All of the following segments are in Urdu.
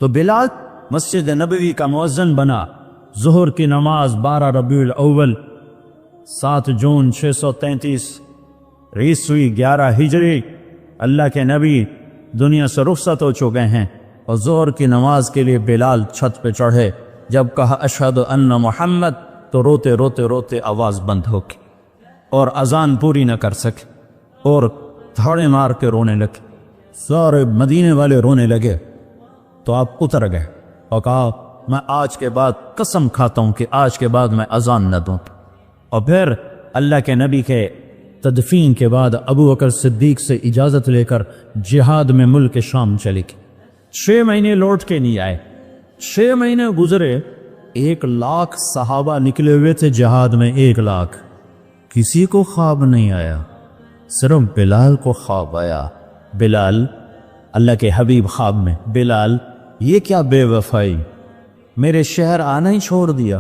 تو بلال مسجد نبوی کا مؤذن بنا۔ ظہر کی نماز 12 ربیع الاول 7 جون 633 عیسوی 11 ہجری، اللہ کے نبی دنیا سے رخصت ہو چکے ہیں، اور ظہر کی نماز کے لیے بلال چھت پہ چڑھے۔ جب کہا اشہد ان محمد تو روتے روتے روتے آواز بند ہو گئی اور اذان پوری نہ کر سکے، اور تھوڑے مار کے رونے لگے۔ سارے مدینے والے رونے لگے تو آپ اتر گئے اور کہا میں آج کے بعد قسم کھاتا ہوں کہ آج کے بعد میں اذان نہ دوں۔ اور پھر اللہ کے نبی کے تدفین کے بعد ابو بکر صدیق سے اجازت لے کر جہاد میں ملک شام چلے گئے۔ 6 مہینے لوٹ کے نہیں آئے، 6 مہینے گزرے، 1 لاکھ صحابہ نکلے ہوئے تھے جہاد میں، 1 لاکھ، کسی کو خواب نہیں آیا، صرف بلال کو خواب آیا۔ بلال، اللہ کے حبیب خواب میں، بلال یہ کیا بے وفائی، میرے شہر آنا ہی چھوڑ دیا۔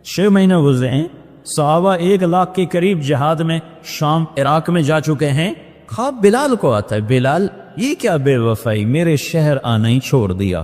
6 مہینے گزرے ہیں، صحابہ 1 لاکھ کے قریب جہاد میں شام عراق میں جا چکے ہیں، خواب بلال کو آتا ہے، بلال یہ کیا بے وفائی، میرے شہر آنا ہی چھوڑ دیا۔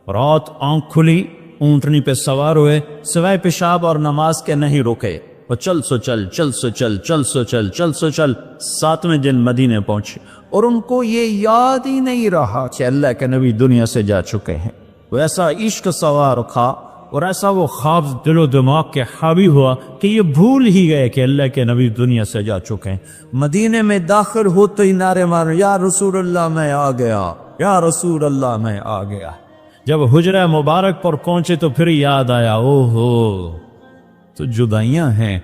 رات آنکھ کھلی، اونٹنی پہ سوار ہوئے، سوائے پیشاب اور نماز کے نہیں رکے، وہ چل سو چل، چل سو چل، چل سو چل، چل سو چل، 7ویں دن مدینے پہنچے، اور ان کو یہ یاد ہی نہیں رہا کہ اللہ کے نبی دنیا سے جا چکے ہیں۔ وہ ایسا عشق سوار تھا اور ایسا وہ خواب دل و دماغ کے حاوی ہوا کہ یہ بھول ہی گئے کہ اللہ کے نبی دنیا سے جا چکے ہیں۔ مدینے میں داخل ہوتے ہی نعرے مارے، یا رسول اللہ میں آ گیا، یا رسول اللہ میں آ گیا۔ جب حجرہ مبارک پر پہنچے تو پھر یاد آیا، او ہو تو جدائیاں ہیں،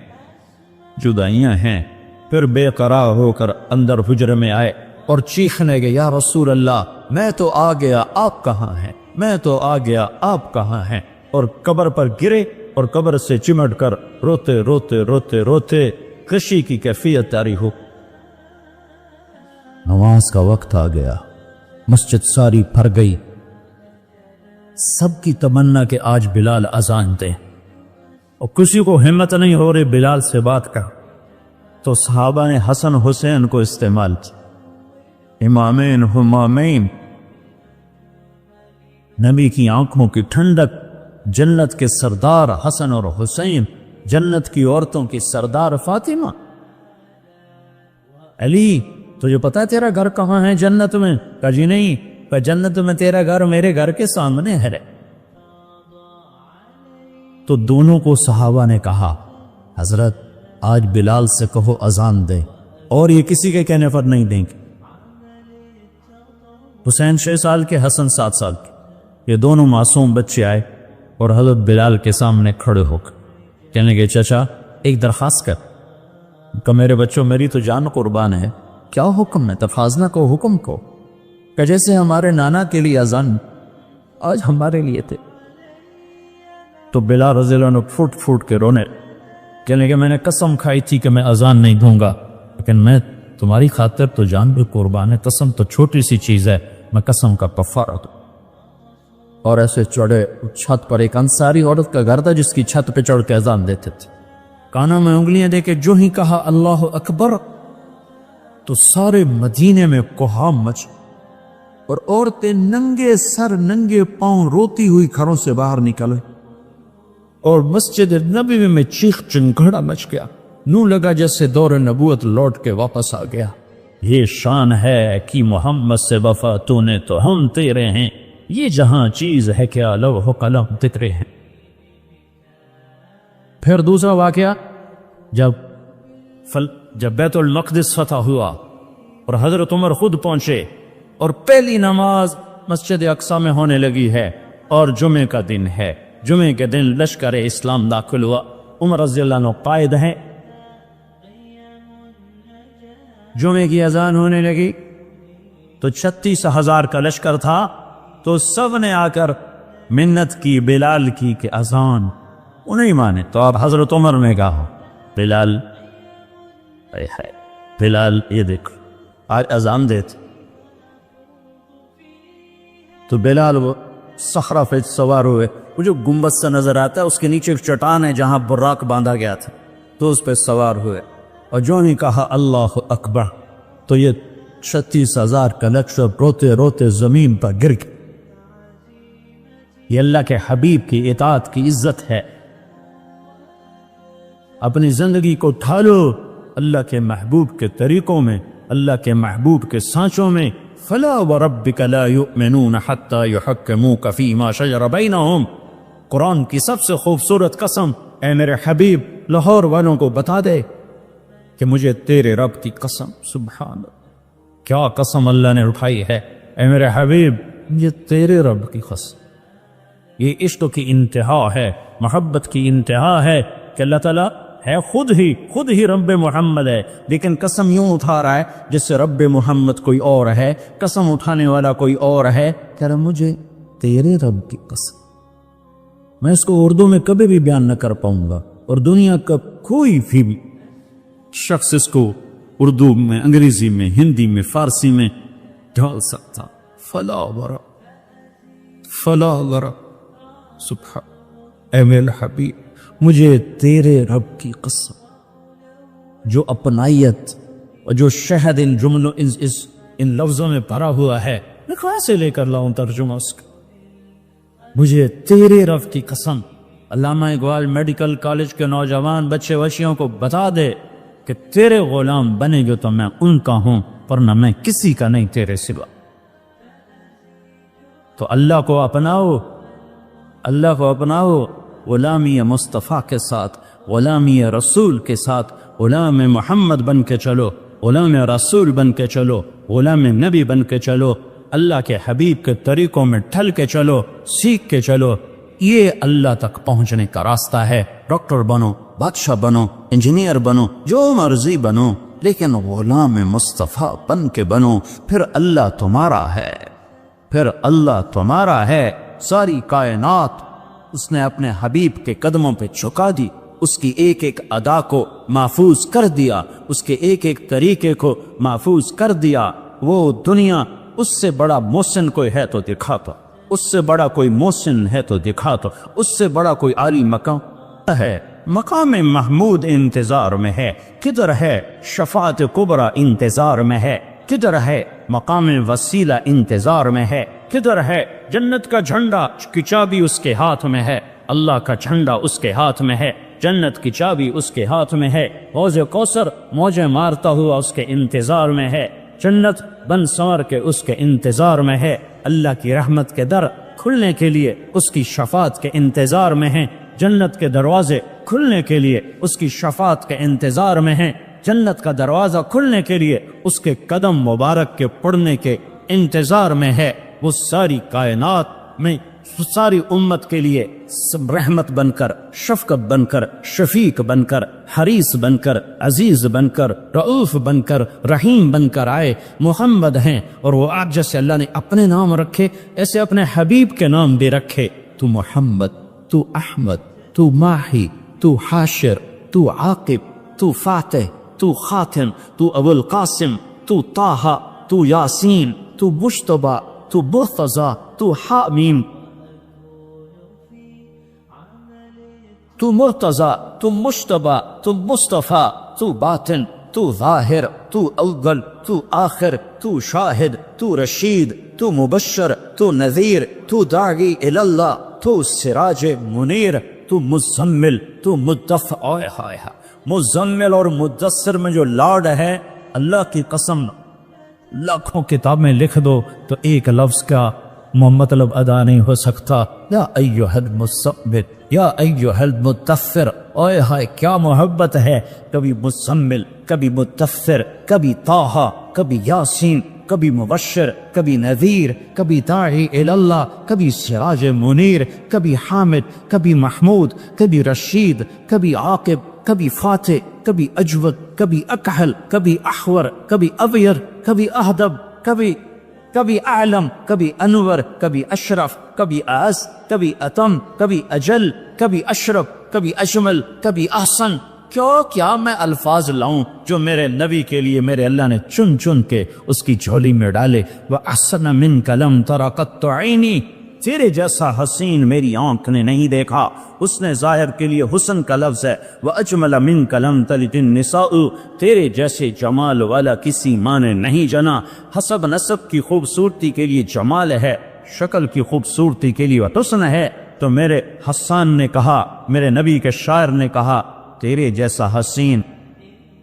جدائیاں ہیں۔ پھر بے قرار ہو کر اندر حجرے میں آئے اور چیخنے گئے، یا رسول اللہ میں تو آ گیا، آپ کہاں ہیں، میں تو آ گیا، آپ کہاں ہیں، اور قبر پر گرے اور قبر سے چمٹ کر روتے روتے روتے روتے خشی کی کیفیت طاری ہو۔ نماز کا وقت آ گیا، مسجد ساری بھر گئی، سب کی تمنا کہ آج بلال اذان دے، اور کسی کو ہمت نہیں ہو رہی بلال سے بات کر۔ تو صحابہ نے حسن حسین کو استعمال کیا، امامین ہمامین، نبی کی آنکھوں کی ٹھنڈک، جنت کے سردار حسن اور حسین، جنت کی عورتوں کی سردار فاطمہ۔ علی تجھے پتا ہے تیرا گھر کہاں ہے جنت میں؟ کہا جی نہیں، کہ جنت میں تیرا گھر میرے گھر کے سامنے ہے۔ تو دونوں کو صحابہ نے کہا حضرت آج بلال سے کہو اذان دے، اور یہ کسی کے کہنے پر نہیں دیں گے۔ حسین 6 سال کے، حسن 7 سال کے، یہ دونوں معصوم بچے آئے اور حضرت بلال کے سامنے کھڑے ہو کر کہنے لگے، چچا ایک درخواست کر۔ کہ میرے بچوں میری تو جان قربان ہے، کیا حکم ہے؟ تفاضنا کو حکم کو، کہ جیسے ہمارے نانا کے لیے اذان آج ہمارے لیے تھے۔ تو بلال رضی اللہ عنہ پھوٹ پھوٹ کے رونے، کہنے کہ میں نے قسم کھائی تھی کہ میں اذان نہیں دوں گا، لیکن میں تمہاری خاطر تو جان بھی قربان ہے، قسم تو چھوٹی سی چیز ہے، میں قسم کا کفارہ دوں۔ اور ایسے چڑھے چھت پر، ایک انصاری عورت کا گھر تھا جس کی چھت پہ چڑھ کے اذان دیتے تھے، کانوں میں انگلیاں دے کے جو ہی کہا اللہ اکبر تو سارے مدینے میں کوہام مچ، اور عورتیں ننگے سر ننگے پاؤں روتی ہوئی گھروں سے باہر نکلے، اور مسجد نبوی میں چیخ چنگھڑا مچ گیا، نوں لگا جیسے دور نبوت لوٹ کے واپس آ گیا۔ یہ شان ہے کہ محمد سے وفا تو نے تو ہم تیرے ہیں، یہ جہاں چیز ہے کیا لوح قلم تیرے ہیں۔ پھر دوسرا واقعہ، جب بیت المقدس فتح ہوا اور حضرت عمر خود پہنچے، اور پہلی نماز مسجد اقصی میں ہونے لگی ہے، اور جمعے کا دن ہے، جمعے کے دن لشکر اسلام داخل ہوا، عمر رضی اللہ عنہ قائد ہیں، جمعے کی اذان ہونے لگی تو 36,000 کا لشکر تھا، تو سب نے آ کر منت کی بلال کی کہ اذان، انہیں مانے تو اب حضرت عمر نے کہا بلال، بلال یہ دیکھو آج اذان دیتے، تو بلال وہ صخرہ پہ سوار ہوئے، وہ جو گنبد سے نظر آتا ہے اس کے نیچے ایک چٹان ہے جہاں براق باندھا گیا تھا، تو اس پہ سوار ہوئے، اور جو نہیں کہا اللہ اکبر تو یہ 36,000 کا لشکر روتے روتے زمین پر گر گیا۔ یہ اللہ کے حبیب کی اطاعت کی عزت ہے۔ اپنی زندگی کو ڈھالو اللہ کے محبوب کے طریقوں میں، اللہ کے محبوب کے سانچوں میں۔ فلا وربک لا یؤمنون حتی یحکموک فیما شجر بینہم، قرآن کی سب سے خوبصورت قسم۔ اے میرے حبیب لاہور والوں کو بتا دے کہ مجھے تیرے رب کی قسم، سبحان اللہ، کیا قسم اللہ نے اٹھائی ہے۔ اے میرے حبیب یہ تیرے رب کی قسم، یہ عشق کی انتہا ہے، محبت کی انتہا ہے کہ اللہ تعالیٰ ہے خود ہی رب محمد ہے، لیکن قسم یوں اٹھا رہا ہے جس سے رب محمد کوئی اور ہے، قسم اٹھانے والا کوئی اور ہے، کہہ رہا مجھے تیرے رب کی قسم۔ میں اس کو اردو میں کبھی بھی بیان نہ کر پاؤں گا، اور دنیا کا کوئی بھی شخص اس کو اردو میں، انگریزی میں، ہندی میں، فارسی میں ڈھال سکتا۔ فلا ورا سبحان، اے میرے حبیب مجھے تیرے رب کی قسم، جو اپنائیت اور جو شہد ان جملوں ان لفظوں میں بھرا ہوا ہے، میں کہاں سے لے کر لاؤں ترجمہ اس کا؟ مجھے تیرے رب کی قسم۔ علامہ اقبال میڈیکل کالج کے نوجوان بچے وچیوں کو بتا دے کہ تیرے غلام بنے گے تو میں ان کا ہوں، ورنہ میں کسی کا نہیں تیرے سوا۔ تو اللہ کو اپناؤ، اللہ کو اپناؤ، غلامی مصطفیٰ کے ساتھ، غلامی رسول کے ساتھ، غلام محمد بن کے چلو، غلام رسول بن کے چلو، غلام نبی بن کے چلو، اللہ کے حبیب کے طریقوں میں ڈھل کے چلو، سیکھ کے چلو۔ یہ اللہ تک پہنچنے کا راستہ ہے۔ ڈاکٹر بنو، بادشاہ بنو، انجینئر بنو، جو مرضی بنو، لیکن غلام مصطفیٰ بن کے بنو، پھر اللہ تمہارا ہے، پھر اللہ تمہارا ہے۔ ساری کائنات اس نے اپنے حبیب کے قدموں پہ جھکا دی، اس کی ایک ایک ادا کو محفوظ کر دیا، اس کے ایک ایک طریقے کو محفوظ کر دیا۔ وہ دنیا اس سے بڑا محسن کوئی ہے تو دکھا تو، اس سے بڑا کوئی محسن ہے تو دکھا تو، اس سے بڑا کوئی عالی مقام ہے۔ مقام محمود انتظار میں ہے، کدھر ہے شفاعت کبریٰ انتظار میں ہے، کدھر ہے مقام وسیلہ انتظار میں ہے، کدھر ہے جنت کا جھنڈا کی چابی اس کے ہاتھ میں ہے، اللہ کا جھنڈا اس کے ہاتھ میں ہے، جنت کی چابی اس کے ہاتھ میں ہے، حوض کوثر موجیں مارتا ہوا اس کے انتظار میں ہے، جنت بن سنور کے اس کے انتظار میں ہے، اللہ کی رحمت کے در کھلنے کے لیے اس کی شفاعت کے انتظار میں ہیں، جنت کے دروازے کھلنے کے لیے اس کی شفاعت کے انتظار میں ہیں، جنت کا دروازہ کھلنے کے لیے اس کے قدم مبارک کے پڑنے کے انتظار میں ہے۔ وہ ساری کائنات میں ساری امت کے لیے رحمت بن کر، شفقت بن کر، شفیق بن کر، حریص بن کر، عزیز بن کر، رؤوف بن کر، رحیم بن کر آئے، محمد ہیں۔ اور وہ آج جیسے اللہ نے اپنے نام رکھے ایسے اپنے حبیب کے نام بھی رکھے۔ تو محمد، تو احمد، تو ماہی، تو حاشر، تو عاقب، تو فاتح، تو خاتم، تو ابو القاسم، تو طٰہٰ، تو یاسین، تو مجتبیٰ، تو مرتضیٰ، تو حامیم، تو مرتضیٰ، تو مجتبیٰ، تو مصطفیٰ، تو باطن، تو ظاہر، تو اول، تو آخر، تو شاہد، تو رشید، تو مبشر، تو نذیر، تو داعی الی اللہ، تو سراج منیر، تو مزمل، تو مدثر۔ مزمل اور مدثر میں جو لاڈ ہے، اللہ کی قسم لاکھوں کتابیں لکھ دو تو ایک لفظ کا مطلب ادا نہیں ہو سکتا۔ یا ایھا المزمل، یا ایھا المدثر، اوئے ہائے کیا محبت ہے، کبھی مزمل، کبھی مدثر، کبھی طٰہٰ، کبھی یاسین، کبھی مبشر، کبھی نذیر، کبھی داعی الی اللہ، کبھی سراج منیر، کبھی حامد، کبھی محمود، کبھی رشید، کبھی عاقب، کبھی فاتح، کبھی اجود، کبھی اکحل، کبھی احور، کبھی ابیر، کبھی اہدب، کبھی اعلم، کبھی انور، کبھی اشرف، کبھی اعز، کبھی اتم، کبھی اجل، کبھی اشرف، کبھی اجمل، کبھی احسن۔ کیا میں الفاظ لاؤں جو میرے نبی کے لیے میرے اللہ نے چن چن کے اس کی جھولی میں ڈالے۔ وَأَحْسَنَ مِنْكَ لَمْ تَرَ قَطُّ عَيْنِي، تیرے جیسا حسین میری آنکھ نے نہیں دیکھا۔ حسن ظاہر کے لیے حسن کا لفظ ہے۔ وَأَجْمَلَ مِنْكَ لَمْ تَلِدِ النِّسَاءُ، تیرے جیسے جمال والا کسی ماں نے نہیں جنا۔ حسب نسب کی خوبصورتی کے لیے جمال ہے، شکل کی خوبصورتی کے لیے حسن ہے، تو میرے حسان نے کہا، میرے نبی کے شاعر نے کہا، تیرے جیسا حسین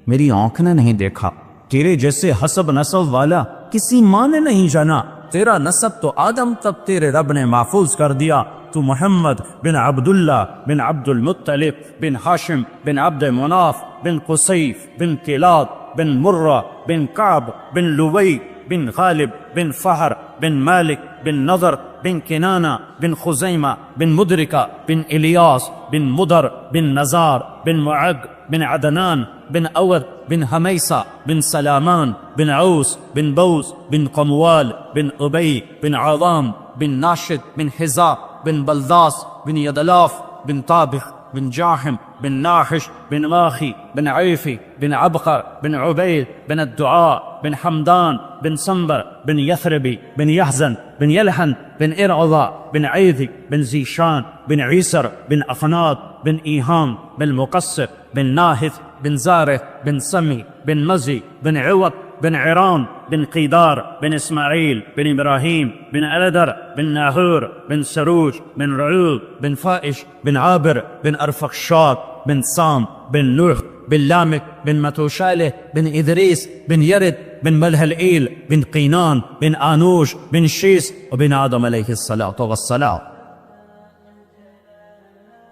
میری آنکھ نے نہیں دیکھا، تیرے جیسے حسب نسب والا کسی ماں نے نہیں جانا، تیرا نسب تو آدم تک تیرے رب نے محفوظ کر دیا، تو محمد بن عبداللہ بن عبد المطلب بن ہاشم بن عبد مناف بن قصیف بن کلاد بن مرہ بن کعب بن لوی بن غالب بن فہر بن مالک بن نضر بن کنانہ بن خزیمہ بن مدرکہ بن الیاس بن مدر بن نزار بن معگ بن عدنان بن اود بن حمیسہ بن سلامان بن عوس بن بوس بن قموال بن ابی بن عوام بن ناشد بن حزا بن بلداس بن یدلاف بن طابخ بن جاحم بن ناحش بن ماخي بن عيفي بن عبقر بن عبيد بن الدعاء بن حمدان بن سنبر بن يثربي بن يحزن بن يلحن بن إرعضا بن عيذي بن زيشان بن عيسر بن أفناد بن إيهام بن مقصر بن ناهث بن زارث بن سمي بن مزي بن عوض بن عران بن قيدار بن إسماعيل بن إبراهيم بن ألدر بن ناهور بن سروج بن رعوب بن فائش بن عابر بن أرفخشاد بن سام بن نوح بن لامك بن متوشاله بن إدريس بن يرد بن ملهلئيل بن قينان بن آنوش بن شيس وبن آدم عليه الصلاة والسلام.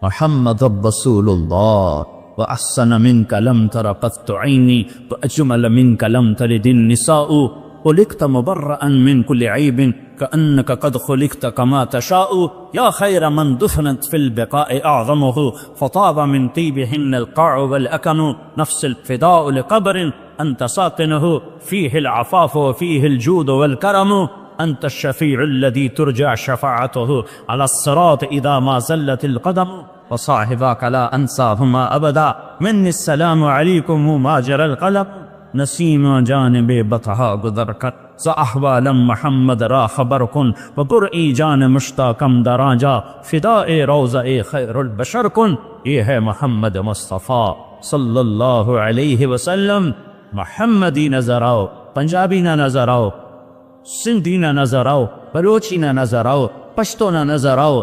محمد رسول الله وأحسن منك لم تر قط عيني وأجمل منك لم تلد النساء خلقت مبرأ من كل عيب كأنك قد خلقت كما تشاء يا خير من دفنت في البقاء أعظمه فطاب من طيبهن القاع والأكن نفس الفداء لقبر أنت ساكنه فيه العفاف وفيه الجود والكرم أنت الشفيع الذي ترجع شفاعته على الصراط إذا ما زلت القدم وصاحباك لا أنساهما أبدا مني السلام عليكم ما جرى القلم نسیم جانب بطحا گزر کر احوال محمد را خبر کن و قرئی جان مشتاقم دراجا فداء روضہ خیر البشر کن. یہ ہے محمد مصطفیٰ صلی اللہ علیہ وسلم. محمدی نظر آؤ، پنجابی نہ نظر آؤ، سندھی نہ نظر آؤ، بلوچی نہ نظر آؤ، پشتو نہ نظر آؤ،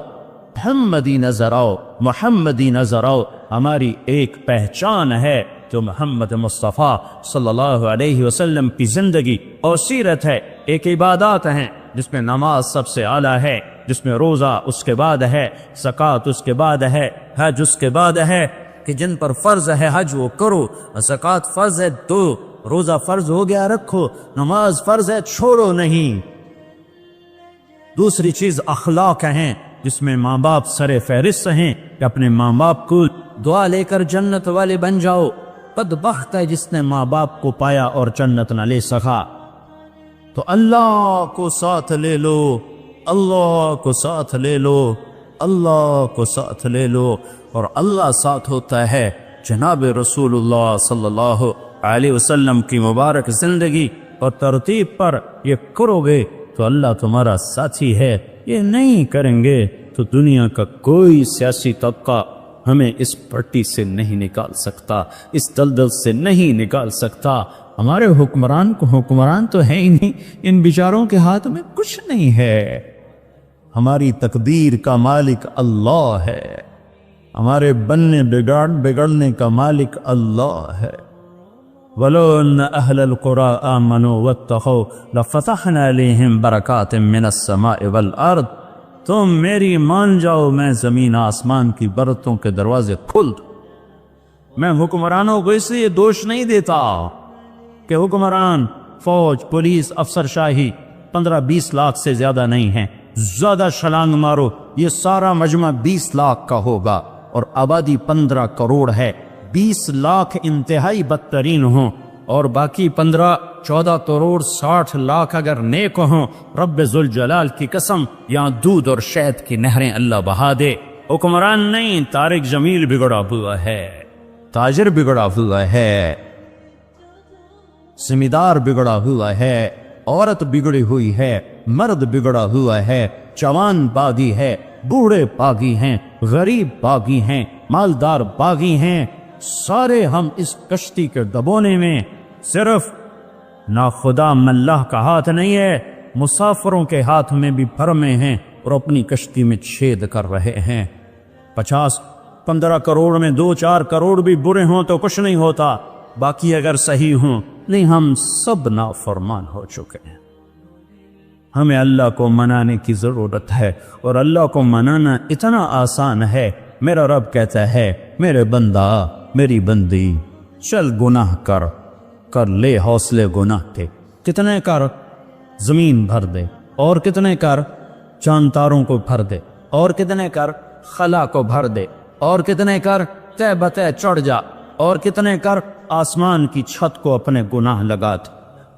محمدی نظر آؤ، محمدی نظر آؤ. ہماری ایک پہچان ہے جو محمد مصطفیٰ صلی اللہ علیہ وسلم کی زندگی اور سیرت ہے. ایک عبادات ہیں جس میں نماز سب سے اعلیٰ ہے، جس میں روزہ اس کے بعد ہے، زکوٰۃ اس کے بعد ہے، حج اس کے بعد ہے کہ جن پر فرض ہے حج وہ کرو، زکوٰۃ فرض ہے دو، روزہ فرض ہو گیا رکھو، نماز فرض ہے چھوڑو نہیں. دوسری چیز اخلاق ہیں جس میں ماں باپ سر فہرست ہیں کہ اپنے ماں باپ کو دعا لے کر جنت والے بن جاؤ. بدبخت ہے جس نے ماں باپ کو پایا اور جنت نہ لے سکا. تو اللہ کو ساتھ لے لو، اللہ کو ساتھ لے لو، اللہ کو ساتھ لے لو. اور اللہ ساتھ ہوتا ہے جناب رسول اللہ صلی اللہ علیہ وسلم کی مبارک زندگی اور ترتیب پر یہ کرو گے تو اللہ تمہارا ساتھی ہے. یہ نہیں کریں گے تو دنیا کا کوئی سیاسی طبقہ ہمیں اس پٹی سے نہیں نکال سکتا، اس دلدل سے نہیں نکال سکتا. ہمارے حکمران کو حکمران تو ہے ہی نہیں، ان بیچاروں کے ہاتھ میں کچھ نہیں ہے. ہماری تقدیر کا مالک اللہ ہے، ہمارے بننے بگڑنے کا مالک اللہ ہے. وَلَوْ أَنَّ أَهْلَ الْقُرَىٰ آمَنُوا وَاتَّقَوْا لَفَتَحْنَا عَلَيْهِمْ بَرَكَاتٍ مِّنَ السَّمَاءِ وَالْأَرْضِ. تم میری مان جاؤ، میں زمین آسمان کی برتوں کے دروازے کھول دوں. میں حکمرانوں کو اس لیے دوش نہیں دیتا کہ حکمران، فوج، پولیس، افسر شاہی 15-20 لاکھ سے زیادہ نہیں ہیں. زیادہ چھلانگ مارو، یہ سارا مجمع 20 لاکھ کا ہوگا اور آبادی 15 کروڑ ہے. 20 لاکھ انتہائی بدترین ہوں اور باقی 15-14 کروڑ 60 لاکھ اگر نیک ہوں، رب ذوالجلال کی قسم یہاں دودھ اور شہد کی نہریں اللہ بہا دے. حکمران نہیں، طارق جمیل بگڑا ہوا ہے، تاجر بگڑا ہوا ہے، زمیندار بگڑا ہوا ہے، عورت بگڑی ہوئی ہے، مرد بگڑا ہوا ہے، جوان باغی ہے، بوڑھے باغی ہیں، غریب باغی ہیں، مالدار باغی ہیں. سارے ہم اس کشتی کے دبونے میں، صرف ناخدا ملہ کا ہاتھ نہیں ہے، مسافروں کے ہاتھ میں بھی بھرمے ہیں اور اپنی کشتی میں چھید کر رہے ہیں۔ 50-15 کروڑ میں 2-4 کروڑ بھی برے ہوں تو کچھ نہیں ہوتا، باقی اگر صحیح ہوں نہیں، ہم سب نافرمان ہو چکے ہیں۔ ہمیں اللہ کو منانے کی ضرورت ہے، اور اللہ کو منانا اتنا آسان ہے۔ میرا رب کہتا ہے میرے بندہ، میری بندی، چل گناہ کر لے حوصلے گناہ کے۔ کتنے کر؟ زمین بھر دے، اور کتنے کر؟ چاند تاروں کو بھر دے، اور کتنے کر؟ خلا کو بھر دے، اور کتنے کر؟ تہ بتہ چڑھ جا، اور کتنے کر؟ آسمان کی چھت کو اپنے گناہ لگا دے۔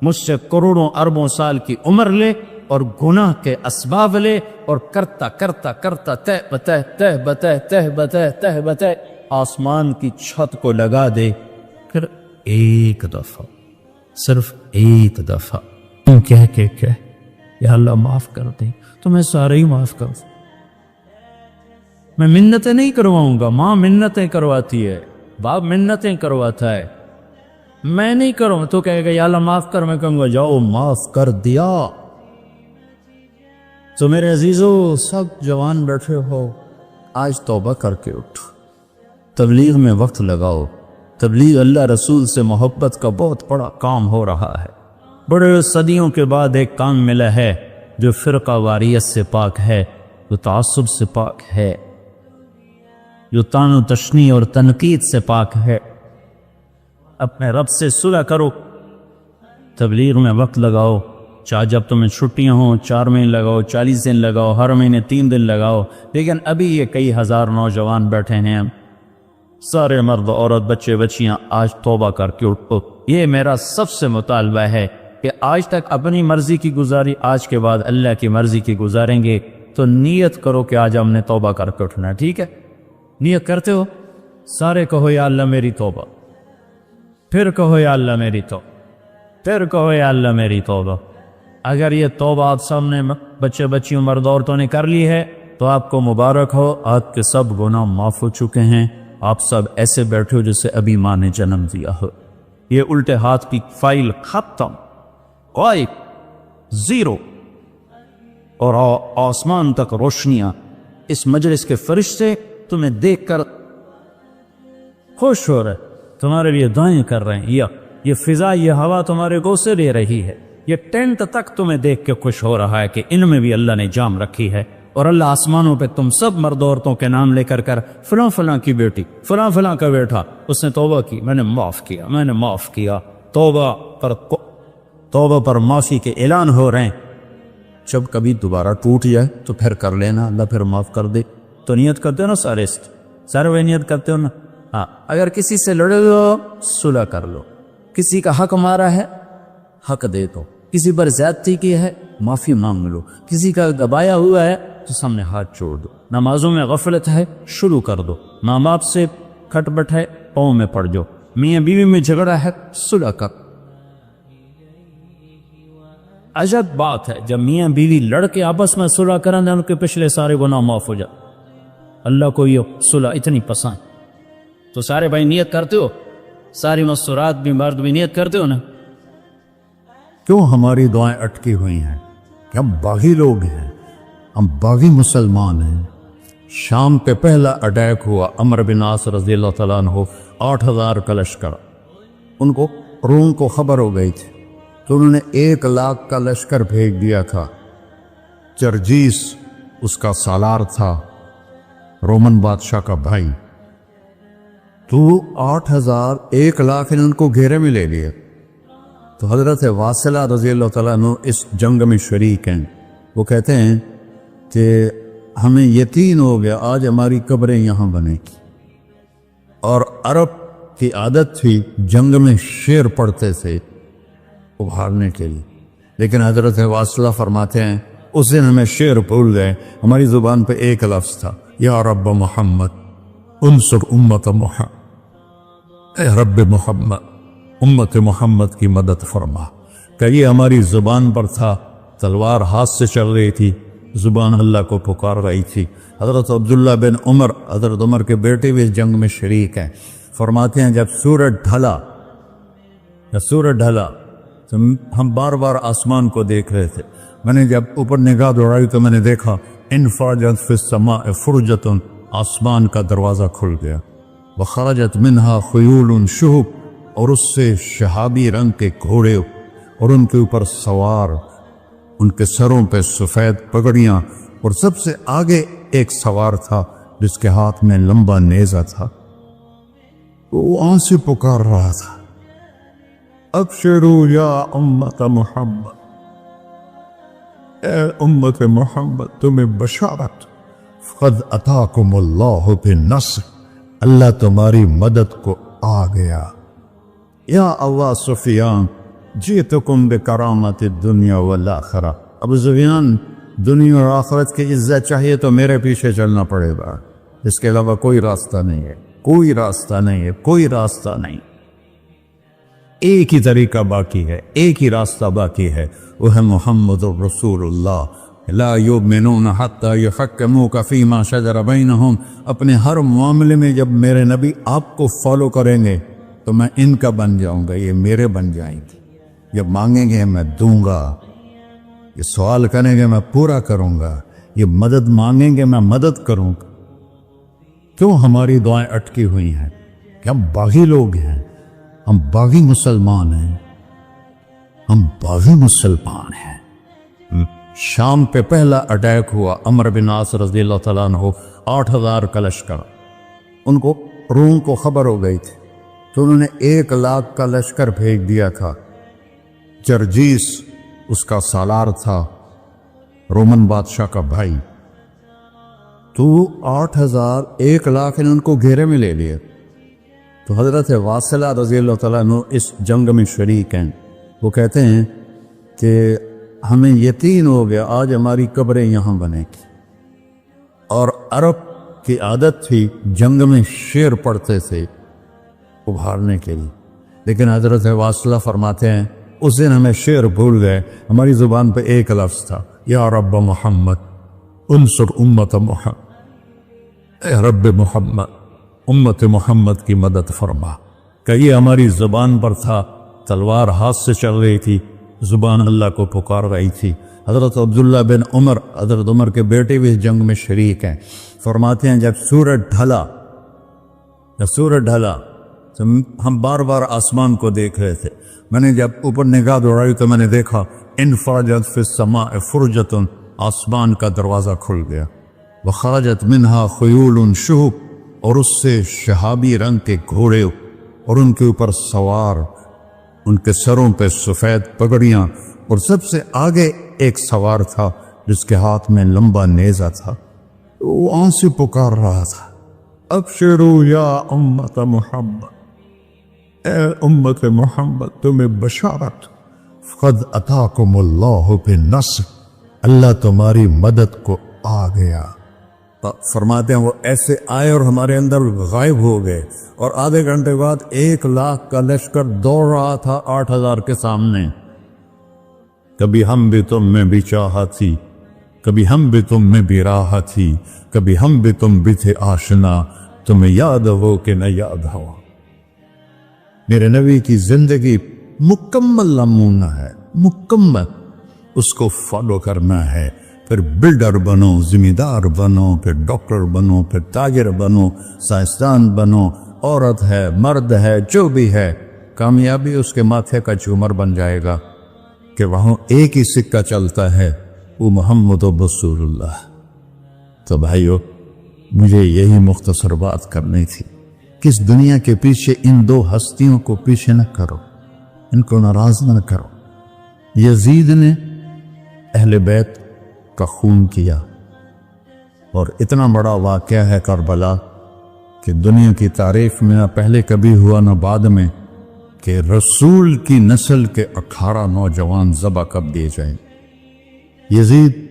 مجھ سے کروڑوں اربوں سال کی عمر لے اور گناہ کے اسباب لے، اور کرتا کرتا کرتا تہ بتہ آسمان کی چھت کو لگا دے۔ پھر ایک دفعہ، صرف ایک دفعہ تم کہہ یا اللہ معاف کر دے، تو میں سارے ہی معاف کر دوں۔ میں منتیں نہیں کرواؤں گا، ماں منتیں کرواتی ہے، باپ منتیں کرواتا ہے، میں نہیں کروں۔ تو کہے گا یا اللہ معاف کر، میں کہوں گا جاؤ معاف کر دیا۔ تو میرے عزیزو، سب جوان بیٹھے ہو، آج توبہ کر کے اٹھو، تبلیغ میں وقت لگاؤ۔ تبلیغ اللہ رسول سے محبت کا بہت بڑا کام ہو رہا ہے۔ بڑے صدیوں کے بعد ایک کام ملا ہے جو فرقہ واریت سے پاک ہے، جو تعصب سے پاک ہے، جو طعن و تشنیع اور تنقید سے پاک ہے۔ اپنے رب سے صلح کرو، تبلیغ میں وقت لگاؤ، چاہے جب تمہیں چھٹیاں ہوں 4 مہینے لگاؤ، 40 دن لگاؤ، ہر مہینے 3 دن لگاؤ، لیکن ابھی یہ کئی ہزار نوجوان بیٹھے ہیں، سارے مرد عورت بچے بچیاں، آج توبہ کر کے اٹھو۔ یہ میرا سب سے مطالبہ ہے کہ آج تک اپنی مرضی کی گزاری، آج کے بعد اللہ کی مرضی کی گزاریں گے، تو نیت کرو کہ آج ہم نے توبہ کر کے اٹھنا ہے، ٹھیک ہے؟ نیت کرتے ہو؟ سارے کہو یا اللہ میری توبہ، پھر کہو یا اللہ میری توبہ، پھر کہو یا اللہ میری توبہ۔ اگر یہ توبہ آپ سامنے بچے بچیوں مرد عورتوں نے کر لی ہے تو آپ کو مبارک ہو، آپ کے سب گناہ معاف ہو چکے ہیں۔ آپ سب ایسے بیٹھے ہو جسے ابھی ماں نے جنم دیا ہو۔ یہ الٹے ہاتھ کی فائل ختم، غائب، زیرو، اور آسمان تک روشنیاں۔ اس مجلس کے فرشتے تمہیں دیکھ کر خوش ہو رہے، تمہارے لیے دعائیں کر رہے ہیں، یہ فضا، یہ ہوا تمہارے گوشے لے رہی ہے، یہ ٹینٹ تک تمہیں دیکھ کے خوش ہو رہا ہے کہ ان میں بھی اللہ نے جام رکھی ہے۔ اور اللہ آسمانوں پہ تم سب مرد عورتوں کے نام لے کر فلاں فلاں کی بیٹی، فلاں فلاں کا بیٹا، اس نے توبہ کی، میں نے معاف کیا، میں نے معاف کیا۔ توبہ پر معافی کے اعلان ہو رہے ہیں۔ جب کبھی دوبارہ ٹوٹ جائے تو پھر کر لینا، اللہ پھر معاف کر دے۔ تو نیت کرتے ہو نا سارے وہ نیت کرتے ہو نا؟ ہاں، اگر کسی سے لڑے ہو صلح کر لو، کسی کا حق مارا ہے حق دے دو، کسی پر زیادتی کی ہے معافی مانگ لو، کسی کا دبایا ہوا ہے تو سامنے ہاتھ چھوڑ دو، نمازوں میں غفلت ہے شروع کر دو، ماں باپ سے کھٹ بٹ ہے پاؤں میں پڑ جاؤ، میاں بیوی میں جھگڑا ہے صلح کر۔ عجب بات ہے جب میاں بیوی لڑ کے آپس میں صلح کریں ان کے پچھلے سارے گناہ معاف ہو جائے۔ اللہ کو یہ صلح اتنی پسند۔ تو سارے بھائی نیت کرتے ہو؟ ساری مستورات بھی مرد بھی نیت کرتے ہو نا؟ کیوں ہماری دعائیں اٹکی ہوئی ہیں کہ ہم باغی لوگ ہیں، ہم باغی مسلمان ہیں۔ شام پہ پہلا اٹیک ہوا، عمرو بن عاص رضی اللہ تعالیٰ عنہ، 8000 کا لشکر، ان کو روم کو خبر ہو گئی تھی تو انہوں نے 1 لاکھ کا لشکر بھیج دیا تھا۔ جرجیس اس کا سالار تھا، رومن بادشاہ کا بھائی، تو 8000 1 لاکھ ان کو گھیرے میں لے لیے۔ تو حضرت واصلہ رضی اللہ تعالیٰ عنہ اس جنگ میں شریک ہیں، وہ کہتے ہیں کہ ہمیں یقین ہو گیا آج ہماری قبریں یہاں بنیں۔ اور عرب کی عادت تھی جنگ میں شعر پڑھتے تھے ابھارنے کے لیے، لیکن حضرت واصلہ فرماتے ہیں اس دن ہمیں شعر بھول گئے، ہماری زبان پہ ایک لفظ تھا، یا رب محمد انصر امت محمد، اے رب محمد امت محمد کی مدد فرما۔ کہ یہ ہماری زبان پر تھا، تلوار ہاتھ سے چل رہی تھی، زبان اللہ کو پکار رہی تھی۔ حضرت عبداللہ بن عمر، حضرت عمر کے بیٹے بھی اس جنگ میں شریک ہیں، فرماتے ہیں جب سورج ڈھلا تو ہم بار بار آسمان کو دیکھ رہے تھے، میں نے جب اوپر نگاہ دوڑائی تو میں نے دیکھا انفرجت فی السماء فرجتن، آسمان کا دروازہ کھل گیا، وخرجت منہا خیول شہب، اور اس سے شہابی رنگ کے گھوڑے اور ان کے اوپر سوار، ان کے سروں پہ سفید پگڑیاں، اور سب سے آگے ایک سوار تھا جس کے ہاتھ میں لمبا نیزہ تھا، وہ وہاں سے پکار رہا تھا، ابشروا یا امت محمد، اے امت محمد تمہیں بشارت، قد اتاکم اللہ بالنصر، اللہ تمہاری مدد کو آ گیا، یا ابا سفیان جئتکم بکرامت الدنیا والآخرہ، ابو سفیان دنیا اور آخرت کی عزت چاہیے تو میرے پیچھے چلنا پڑے گا، اس کے علاوہ کوئی راستہ نہیں ہے، کوئی راستہ نہیں ہے، کوئی راستہ نہیں، ایک ہی طریقہ باقی ہے، ایک ہی راستہ باقی ہے، وہ ہے محمد الرسول اللہ، لا یؤمنون حتی یحکموک فیما شجر بینہم، اپنے ہر معاملے میں جب میرے نبی آپ کو فالو کریں گے تو میں ان کا بن جاؤں گا، یہ میرے بن جائیں گے، جب مانگیں گے میں دوں گا، یہ سوال کریں گے میں پورا کروں گا، یہ مدد مانگیں گے میں مدد کروں گا۔ کیوں ہماری دعائیں اٹکی ہوئی ہیں؟ کہ ہم باغی لوگ ہیں، ہم باغی مسلمان ہیں، ہم باغی مسلمان ہیں۔ شام پہ پہلا اٹیک ہوا، عمرو بن عاص رضی اللہ تعالیٰ عنہ، 8000 کا لشکر، ان کو روم کو خبر ہو گئی تھی تو انہوں نے 1,00,000 کا لشکر بھیج دیا تھا، جرجیس اس کا سالار تھا، رومن بادشاہ کا بھائی، تو 8000 1,00,000 نے ان کو گھیرے میں لے لیے۔ تو حضرت واصلہ رضی اللہ تعالیٰ عنہ اس جنگ میں شریک ہیں، وہ کہتے ہیں کہ ہمیں یقین ہو گیا آج ہماری قبریں یہاں بنے گی، اور عرب کی عادت تھی جنگ میں شعر پڑھتے تھے ابھارنے کے لیے، لیکن حضرت واصلہ فرماتے ہیں اس دن ہمیں شعر بھول گئے، ہماری زبان پہ ایک لفظ تھا، یا رب محمد انصر امت محمد، اے رب محمد امت محمد کی مدد فرما، کہ یہ ہماری زبان پر تھا، تلوار ہاتھ سے چل رہی تھی، زبان اللہ کو پکار رہی تھی۔ حضرت عبداللہ بن عمر، حضرت عمر کے بیٹے بھی اس جنگ میں شریک ہیں، فرماتے ہیں جب سورج ڈھلا تو ہم بار بار آسمان کو دیکھ رہے تھے، میں نے جب اوپر نگاہ دوڑائی تو میں نے دیکھا انفرجت فی السماء فرجتن، آسمان کا دروازہ کھل گیا، وخرجت منہا خیول شہب، اور اس سے شہابی رنگ کے گھوڑے اور ان کے اوپر سوار، ان کے سروں پہ سفید پگڑیاں، اور سب سے آگے ایک سوار تھا جس کے ہاتھ میں لمبا نیزہ تھا، وہ وہاں سے پکار رہا تھا، ابشروا یا امت محمد، اے امت محمد تمہیں بشارت، قد اتاکم اللہ بالنصر، اللہ تمہاری مدد کو آ گیا۔ فرماتے ہیں وہ ایسے آئے اور ہمارے اندر غائب ہو گئے، اور آدھے گھنٹے بعد 1,00,000 کا لشکر دوڑ رہا تھا 8000 کے سامنے۔ کبھی ہم بھی تم میں بھی چاہت تھی، کبھی ہم بھی تم میں بھی راحت تھی، کبھی ہم بھی تم بھی تھے آشنا، تمہیں یاد ہو کہ نہ یاد ہو۔ میرے نبی کی زندگی مکمل نمونہ ہے، مکمل، اس کو فالو کرنا ہے، پھر بلڈر بنو، ذمہ دار بنو، پھر ڈاکٹر بنو، پھر تاجر بنو، سائنسدان بنو، عورت ہے مرد ہے جو بھی ہے، کامیابی اس کے ماتھے کا جھومر بن جائے گا کہ وہاں ایک ہی سکہ چلتا ہے، وہ محمد رسول اللہ۔ تو بھائیو مجھے یہی مختصر بات کرنی تھی کہ اس دنیا کے پیچھے ان دو ہستیوں کو پیچھے نہ کرو، ان کو ناراض نہ کرو۔ یزید نے اہل بیت کا خون کیا، اور اتنا بڑا واقعہ ہے کربلا کہ دنیا کی تاریخ میں نہ پہلے کبھی ہوا نہ بعد میں کہ رسول کی نسل کے 18 نوجوان ذبح کر دیے جائیں۔ یزید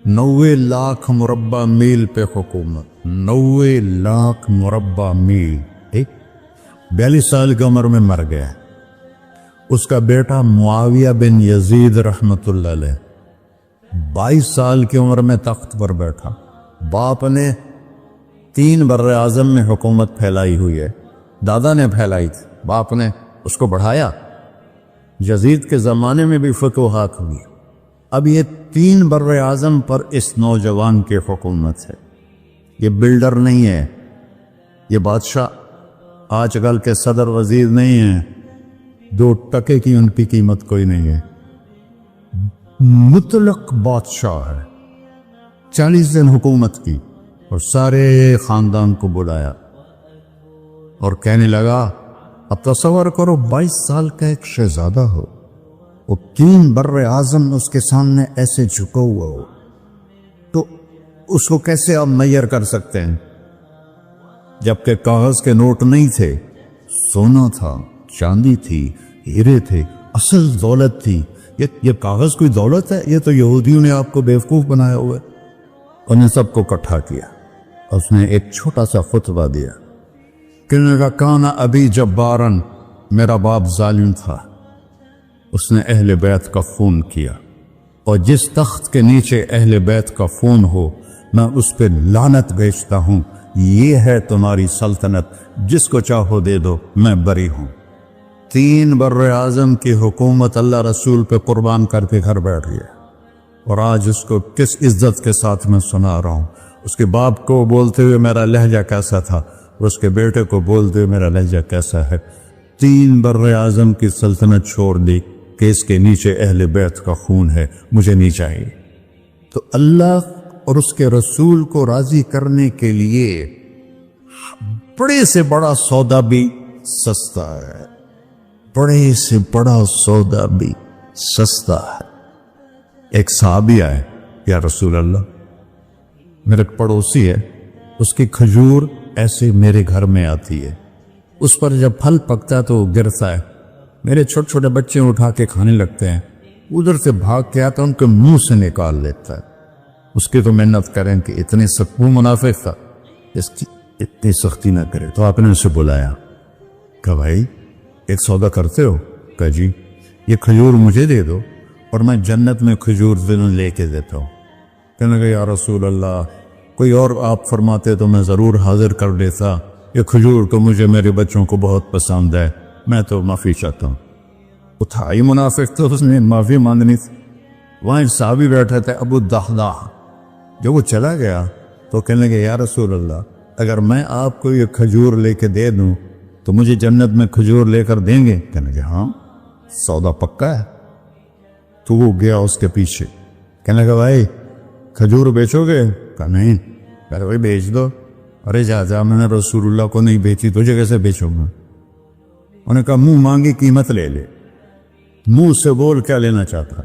90 لاکھ مربع میل پہ حکومت، 90 لاکھ مربع میل، 42 سال کی عمر میں مر گیا۔ اس کا بیٹا معاویہ بن یزید رحمت اللہ علیہ 22 سال کی عمر میں تخت پر بیٹھا۔ باپ نے 3 بر اعظم میں حکومت پھیلائی ہوئی ہے، دادا نے پھیلائی تھی، باپ نے اس کو بڑھایا۔ یزید کے زمانے میں بھی فتوحات ہوئی، اب یہ 3 بر اعظم پر اس نوجوان کی حکومت ہے. یہ بلڈر نہیں ہے، یہ بادشاہ آج کل کے صدر وزیر نہیں ہیں، 2 ٹکے کی ان کی قیمت کوئی نہیں ہے. مطلق بادشاہ ہے. 40 دن حکومت کی اور سارے خاندان کو بلایا اور کہنے لگا اب تصور کرو 22 سال کا ایک شہزادہ ہو، وہ 3 بر اعظم اس کے سامنے ایسے جھکا ہوا ہو، تو اس کو کیسے آپ میئر کر سکتے ہیں؟ جبکہ کاغذ کے نوٹ نہیں تھے، سونا تھا، چاندی تھی، ہیرے تھے، اصل دولت تھی. یہ کاغذ کوئی دولت ہے؟ یہ تو یہودیوں نے آپ کو بیوقوف بنایا ہوا ہے. انہیں سب کو اکٹھا کیا. اس نے ایک چھوٹا سا خطبہ دیا کہ کانا ابی جبارن، میرا باپ ظالم تھا، اس نے اہل بیت کا خون کیا، اور جس تخت کے نیچے اہل بیت کا خون ہو میں اس پہ لعنت بیچتا ہوں. یہ ہے تمہاری سلطنت، جس کو چاہو دے دو، میں بری ہوں. 3 بر اعظم کی حکومت اللہ رسول پہ قربان کر کے گھر بیٹھ گیا. اور آج اس کو کس عزت کے ساتھ میں سنا رہا ہوں. اس کے باپ کو بولتے ہوئے میرا لہجہ کیسا تھا، اور اس کے بیٹے کو بولتے ہوئے میرا لہجہ کیسا ہے. 3 بر اعظم کی سلطنت چھوڑ دی کہ اس کے نیچے اہل بیت کا خون ہے، مجھے نہیں چاہیے. تو اللہ اور اس کے رسول کو راضی کرنے کے لیے بڑے سے بڑا سودا بھی سستا ہے، بڑے سے بڑا سودا بھی سستا ہے. ایک صحابی آئے، یا رسول اللہ، میرے پڑوسی ہے، اس کی کھجور ایسے میرے گھر میں آتی ہے، اس پر جب پھل پکتا ہے تو وہ گرتا ہے، میرے چھوٹے چھوٹے بچے اٹھا کے کھانے لگتے ہیں، ادھر سے بھاگ کے آتا ان کے منہ سے نکال لیتا ہے. اس کی تو محنت کریں کہ اتنے سخت منافق تھا، اس کی اتنی سختی نہ کرے. تو آپ نے اسے بلایا، کہا بھائی ایک سودا کرتے ہو؟ کہا جی. یہ کھجور مجھے دے دو اور میں جنت میں کھجور دنوں لے کے دیتا ہوں. کہنے لگا یا رسول اللہ، کوئی اور آپ فرماتے تو میں ضرور حاضر کر دیتا، یہ کھجور تو مجھے میرے بچوں کو بہت پسند ہے، میں تو معافی چاہتا ہوں. وہ تھا ہی منافق، تو اس نے معافی مانگنی تھی. وہاں ایک صحابی بیٹھے تھے ابو الدحداح. جب وہ چلا گیا تو کہنے لگے یا رسول اللہ، اگر میں آپ کو یہ کھجور لے کے دے دوں تو مجھے جنت میں کھجور لے کر دیں گے؟ کہنے لگے ہاں، سودا پکا ہے. تو وہ گیا اس کے پیچھے، کہنے لگا بھائی کھجور بیچو گے؟ کہا نہیں. کہا بھائی بیچ دو. ارے جا میں نے رسول اللہ کو نہیں بیچی، تجھے کیسے بیچوں گا؟ انہوں نے کہا منہ مانگی قیمت لے لے. منہ سے بول کیا لینا چاہتا.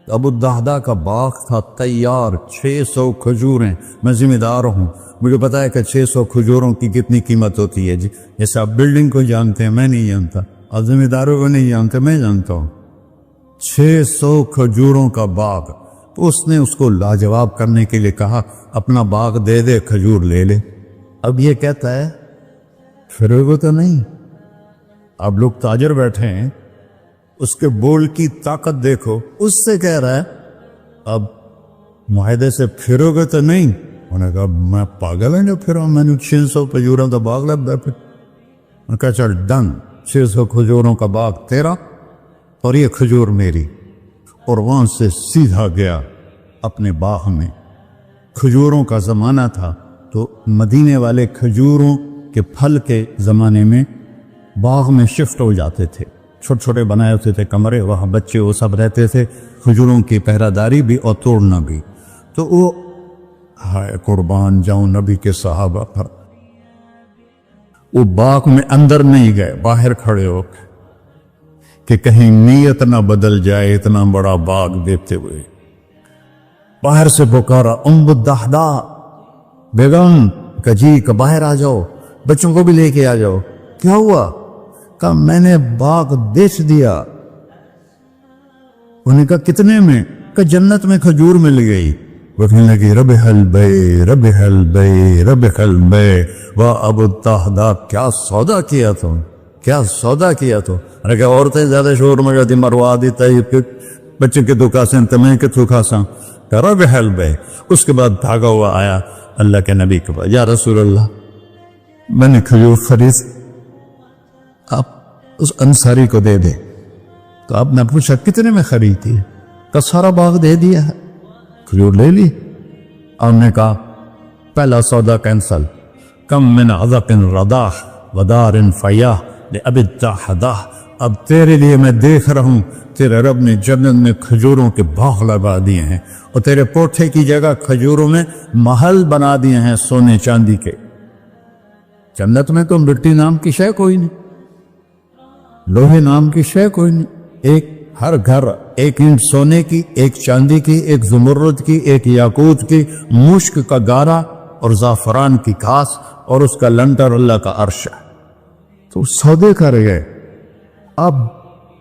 ابو الدحداح کا باغ تھا تیار، 600 کھجوریں. میں ذمہ دار ہوں، مجھے پتا ہے کہ 600 کھجوروں کی کتنی قیمت ہوتی ہے. جی جیسے آپ بلڈنگ کو جانتے ہیں، میں نہیں جانتا، آپ ذمہ داروں کو نہیں جانتے، میں جانتا ہوں. 600 کھجوروں کا باغ. تو اس نے اس کو لاجواب کرنے کے لیے کہا اپنا باغ دے دے، کھجور لے لے. اب یہ کہتا ہے پھر وہ تو نہیں. اب لوگ تاجر بیٹھے ہیں، اس کے بول کی طاقت دیکھو. اس سے کہہ رہا ہے اب معاہدے سے پھرو گے تو نہیں. انہوں نے کہا میں پاگل ہوں جو پھروں، میں نے 600 کھجوروں کا باغ لگ گیا. پھر انہوں نے کہا چل ڈن، 600 کھجوروں کا باغ تیرا اور یہ کھجور میری. اور وہاں سے سیدھا گیا اپنے باغ میں. کھجوروں کا زمانہ تھا تو مدینے والے کھجوروں کے پھل کے زمانے میں باغ میں شفٹ ہو جاتے تھے. چھوٹے چھوٹے بنائے ہوتے تھے کمرے، وہاں بچے وہ سب رہتے تھے، کھجوروں کی پہرہ داری بھی اور توڑنا بھی. تو وہ ہائے قربان جاؤں نبی کے صحابہ پر، وہ باغ میں اندر نہیں گئے، باہر کھڑے ہو کہ کہیں نیت نہ بدل جائے. اتنا بڑا باغ دیتے ہوئے باہر سے پکارا ام الدحداح بیگم، کہ جی کہ باہر آ جاؤ، بچوں کو بھی لے کے آ جاؤ. کیا ہوا؟ کہا میں نے باغ بیچ دیا. انہوں نے کہا کتنے میں؟ کہ جنت میں کھجور مل گئی. وہ کہنے لگی ربح البیع ربح البیع ربح البیع. واہ ابو الدحداح، کیا سودا کیا تم، کیا سودا کیا تو. ارے کہ عورتیں زیادہ شور میں جاتی، مروا دیتا ہے بچے کے تو کھاسیں تمہیں کے تو کھاساں. ربح البیع. اس کے بعد بھاگا ہوا آیا اللہ کے نبی کے پاس، یا رسول اللہ میں نے کھجور خرید، آپ اس انصاری کو دے دے. تو آپ نے پوچھا کتنے میں خریدی؟ کا سارا باغ دے دیا ہے، کھجور لے لی۔ اور نے کہا پہلا سودا کینسل، کم من عذق رداح ودار فیاح لابد حداح۔ اب تیرے لیے میں دیکھ رہا ہوں تیرے رب نے جنت میں کھجوروں کے باغ لگا دیے ہیں، اور تیرے کوٹھے کی جگہ کھجوروں میں محل بنا دیے ہیں سونے چاندی کے۔ جنت میں تو مٹی نام کی شے کوئی نہیں، لوہے نام کی شے کوئی نہیں، ایک ہر گھر ایک اینٹ سونے کی، ایک چاندی کی، ایک زمرد کی، ایک یاقوت کی، مشک کا گارا اور زعفران کی گھاس، اور اس کا لنٹر اللہ کا عرش ہے۔ تو سودے کر گئے، اب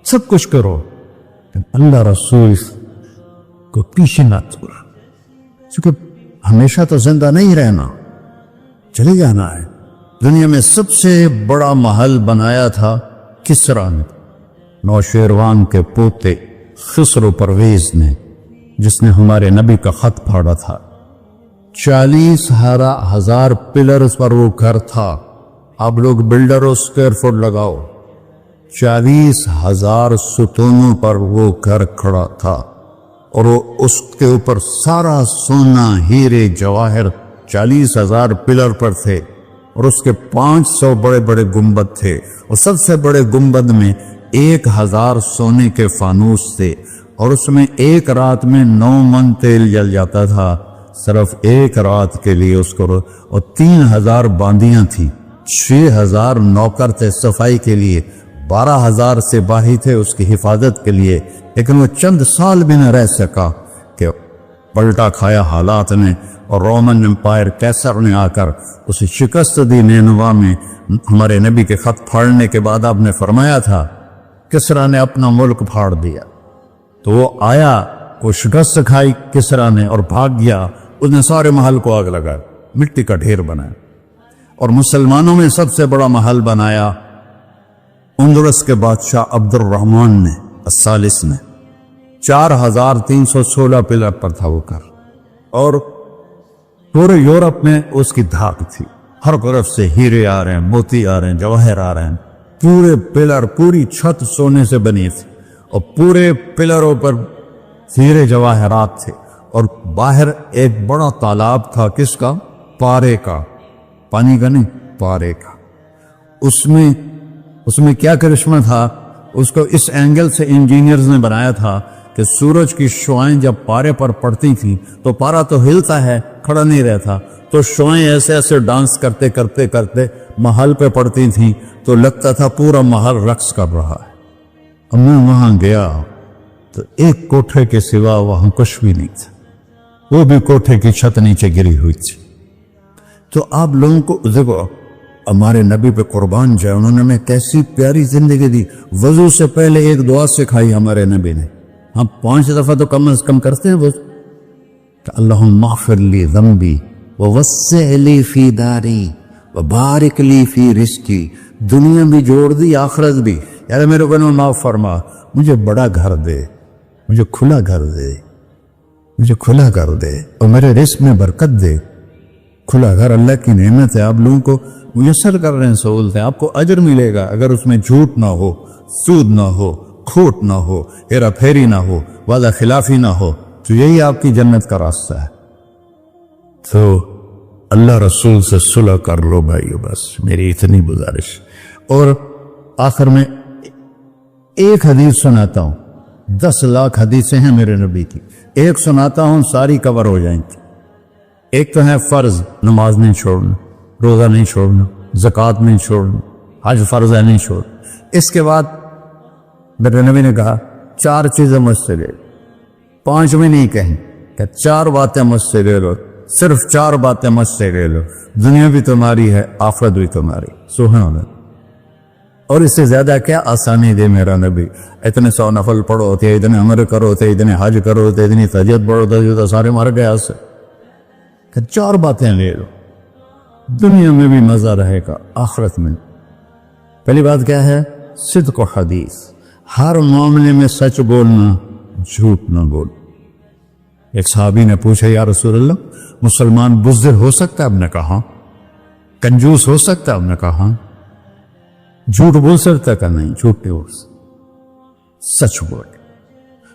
سب کچھ کرو، اللہ رسول کو پیچھے نہ چھوڑا، کیونکہ ہمیشہ تو زندہ نہیں رہنا، چلے جانا ہے۔ دنیا میں سب سے بڑا محل بنایا تھا کسریٰ نے، نوشیروان کے پوتے خسرو پرویز نے، جس نے ہمارے نبی کا خط پھاڑا تھا۔ 40,000 پلرز پر وہ گھر تھا۔ آپ لوگ بلڈروں اسکوائر فٹ لگاؤ، 40,000 ستونوں پر وہ گھر کھڑا تھا، اور وہ اس کے اوپر سارا سونا ہیرے جواہر 40,000 پلر پر تھے، اور اس کے 500 بڑے بڑے گنبد تھے، اور سب سے بڑے گنبد میں 1,000 سونے کے فانوس تھے، اور اس میں ایک رات میں 9 من تیل جل جاتا تھا، صرف ایک رات کے لیے اس کو، اور 3,000 باندیاں تھیں، 6,000 نوکر تھے صفائی کے لیے، 12,000 سپاہی تھے اس کی حفاظت کے لیے۔ لیکن وہ چند سال بھی نہ رہ سکا کہ پلٹا کھایا حالات نے، اور رومن امپائر کیسر نے آ کر اسے شکست دی نینوا میں۔ ہمارے نبی کے خط پھاڑنے کے بعد آپ نے فرمایا تھا کسریٰ نے اپنا ملک پھاڑ دیا، تو وہ آیا، وہ شکست کھائی کسریٰ نے اور بھاگ گیا، اس نے سارے محل کو آگ لگایا، مٹی کا ڈھیر بنایا۔ اور مسلمانوں میں سب سے بڑا محل بنایا اندلس کے بادشاہ عبد الرحمن نے الثالث نے، 4,316 پلر پر تھا وہ گھر، اور پورے یورپ میں اس کی دھاک تھی، ہر طرف سے ہیرے آ رہے ہیں، موتی آ رہے ہیں، جواہر آ رہے ہیں، پورے پلر، پوری چھت سونے سے بنی تھی، اور پورے پلروں پر ہیرے جواہرات تھے، اور باہر ایک بڑا تالاب تھا، کس کا؟ پارے کا، پانی کا نہیں، پارے کا۔ اس میں کیا کرشمہ تھا، اس کو اس اینگل سے انجینئرز نے بنایا تھا کہ سورج کی شعائیں جب پارے پر پڑتی تھیں تو پارا تو ہلتا ہے، کھڑا نہیں رہتا، تو شعائیں ایسے ایسے ڈانس کرتے کرتے کرتے محل پہ پڑتی تھیں، تو لگتا تھا پورا محل رقص کر رہا ہے۔ اب میں وہاں گیا تو ایک کوٹھے کے سوا وہاں کچھ بھی نہیں تھا، وہ بھی کوٹھے کی چھت نیچے گری ہوئی تھی۔ تو آپ لوگوں کو دیکھو، ہمارے نبی پہ قربان جائے، انہوں نے ہمیں کیسی پیاری زندگی دی۔ وضو سے پہلے ایک دعا سکھائی ہمارے نبی نے، ہم 5 دفعہ تو کم از کم کرتے ہیں وضو، کہ اللہم اغفر لی ذنبی ووسع لی فی داری وبارک لی فی رزقی۔ دنیا بھی جوڑ دی، آخرت بھی، یار میرے کو معاف فرما، مجھے بڑا گھر دے، مجھے کھلا گھر دے، مجھے کھلا گھر دے، اور میرے رزق میں برکت دے۔ کھلا گھر اللہ کی نعمت ہے، آپ لوگوں کو میسر کر رہے ہیں سہولتیں، آپ کو اجر ملے گا اگر اس میں جھوٹ نہ ہو، سود نہ ہو، کھوٹ نہ ہو، ہیرا پھیری نہ ہو، وعدہ خلافی نہ ہو، تو یہی آپ کی جنت کا راستہ ہے۔ تو اللہ رسول سے صلح کر لو بھائیو، بس میری اتنی گزارش۔ اور آخر میں ایک حدیث سناتا ہوں، 10 لاکھ حدیثیں ہیں میرے نبی کی، ایک سناتا ہوں، ساری کور ہو جائیں گی۔ ایک تو ہے فرض، نماز نہیں چھوڑنا، روزہ نہیں چھوڑنا، زکوٰۃ نہیں چھوڑنا، حج فرض ہے نہیں چھوڑنا۔ اس کے بعد میرے نبی نے کہا 4 چیزیں مجھ سے لے لو، 5 میں نہیں کہیں، کہ 4 باتیں مجھ سے لے لو، صرف 4 باتیں مجھ سے لے لو، دنیا بھی تمہاری ہے، آخرت بھی تمہاری۔ سبحان اللہ۔ اور اس سے زیادہ کیا آسانی دے میرا نبی، اتنے 100 نفل پڑھو ہوتے، اتنے عمر کرو ہوتے، اتنے حج کرو ہوتے، اتنی تہجد پڑھو ہوتے، تو سارے مر گئے اس سے، کہ 4 باتیں لے لو، دنیا میں بھی مزہ رہے گا، آخرت میں۔ پہلی بات کیا ہے؟ صدق و حدیث، ہر معاملے میں سچ بولنا، جھوٹ نہ بول۔ ایک صحابی نے پوچھا یا رسول اللہ، مسلمان بزدل ہو سکتا ہے؟ آپ نے کہا کنجوس ہو سکتا ہے؟ آپ نے کہا جھوٹ بول سکتا ہے؟ کہ نہیں، جھوٹ نہیں بول سکتا، سچ بول۔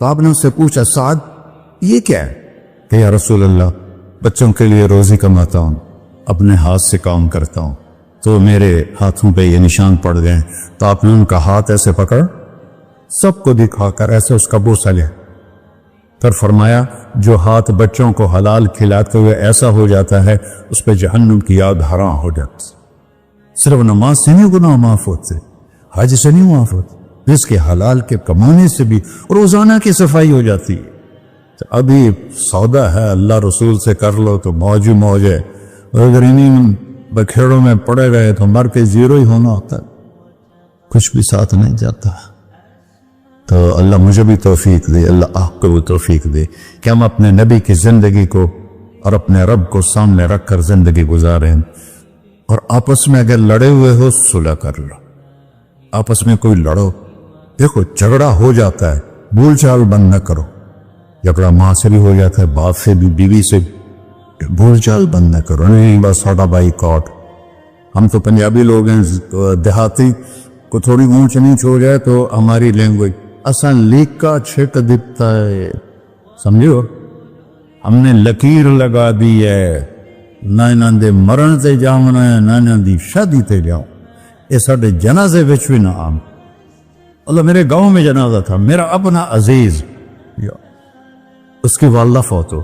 تو آپ نے اس سے پوچھا سعد یہ کیا ہے؟ کہ یا رسول اللہ بچوں کے لیے روزی کماتا ہوں، اپنے ہاتھ سے کام کرتا ہوں، تو میرے ہاتھوں پہ یہ نشان پڑ گئے۔ تو آپ نے ان کا ہاتھ ایسے پکڑ سب کو دکھا کر ایسے اس کا بوسہ لیا، پھر فرمایا جو ہاتھ بچوں کو حلال کھلاتے ہوئے ایسا ہو جاتا ہے اس پہ جہنم کی یاد حرام ہو جاتی۔ صرف نماز سے نہیں گناہ معاف ہوتے، حج سے نہیں معاف ہوتے، جس کے حلال کے کمانے سے بھی روزانہ کی صفائی ہو جاتی ہے۔ تو ابھی سودا ہے اللہ رسول سے کر لو تو موج ہی موج ہے، اور اگر انہیں بکھیڑوں میں پڑے گئے تو مر کے زیرو ہی ہونا ہوتا ہے، کچھ بھی ساتھ نہیں جاتا۔ تو اللہ مجھے بھی توفیق دے، اللہ آپ کو بھی توفیق دے کہ ہم اپنے نبی کی زندگی کو اور اپنے رب کو سامنے رکھ کر زندگی گزاریں، اور آپس میں اگر لڑے ہوئے ہو صلح کر لو، آپس میں کوئی لڑو، دیکھو جھگڑا ہو جاتا ہے، بول چال بند نہ کرو، جھگڑا ماں سے بھی ہو جاتا ہے، باپ سے بھی، بیوی سے بھی، بول چال بند نہ کرو، نہیں بس ساڈا بائی کاٹ۔ ہم تو پنجابی لوگ ہیں، دیہاتی کو تھوڑی اونچ نیچ ہو جائے تو ہماری لینگویج اساں لیک کا چھٹ دیتا ہے، سمجھو، ہم نے لکیر لگا دی ہے، نہ انہاں دے مرن تے جاؤنا ہے نہ انہاں دی شادی تے جاؤ، یہ ساڈے جنازے وچ بھی نہ آم۔ اللہ میرے گاؤں میں جنازہ تھا، میرا اپنا عزیز، اس کی والدہ فوت ہو،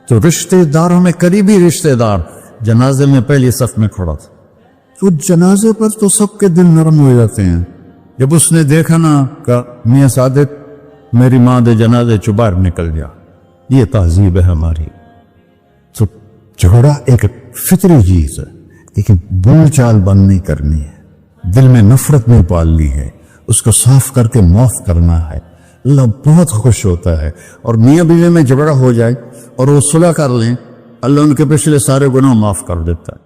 تو رشتہ داروں میں قریبی رشتہ دار جنازے میں پہلی صف میں کھڑا تھا، تو جنازے پر تو سب کے دل نرم ہو جاتے ہیں۔ جب اس نے دیکھا نا کہ میاں صادق میری ماں دے جنازے چ باہر نکل گیا، یہ تہذیب ہے ہماری۔ تو جھگڑا ایک فطری چیز ہے، لیکن بول چال بند نہیں کرنی ہے، دل میں نفرت نہیں پالنی ہے، اس کو صاف کر کے معاف کرنا ہے۔ اللہ بہت خوش ہوتا ہے، اور میاں بیوی میں جھگڑا ہو جائے اور وہ صلح کر لیں، اللہ ان کے پچھلے سارے گناہ معاف کر دیتا ہے۔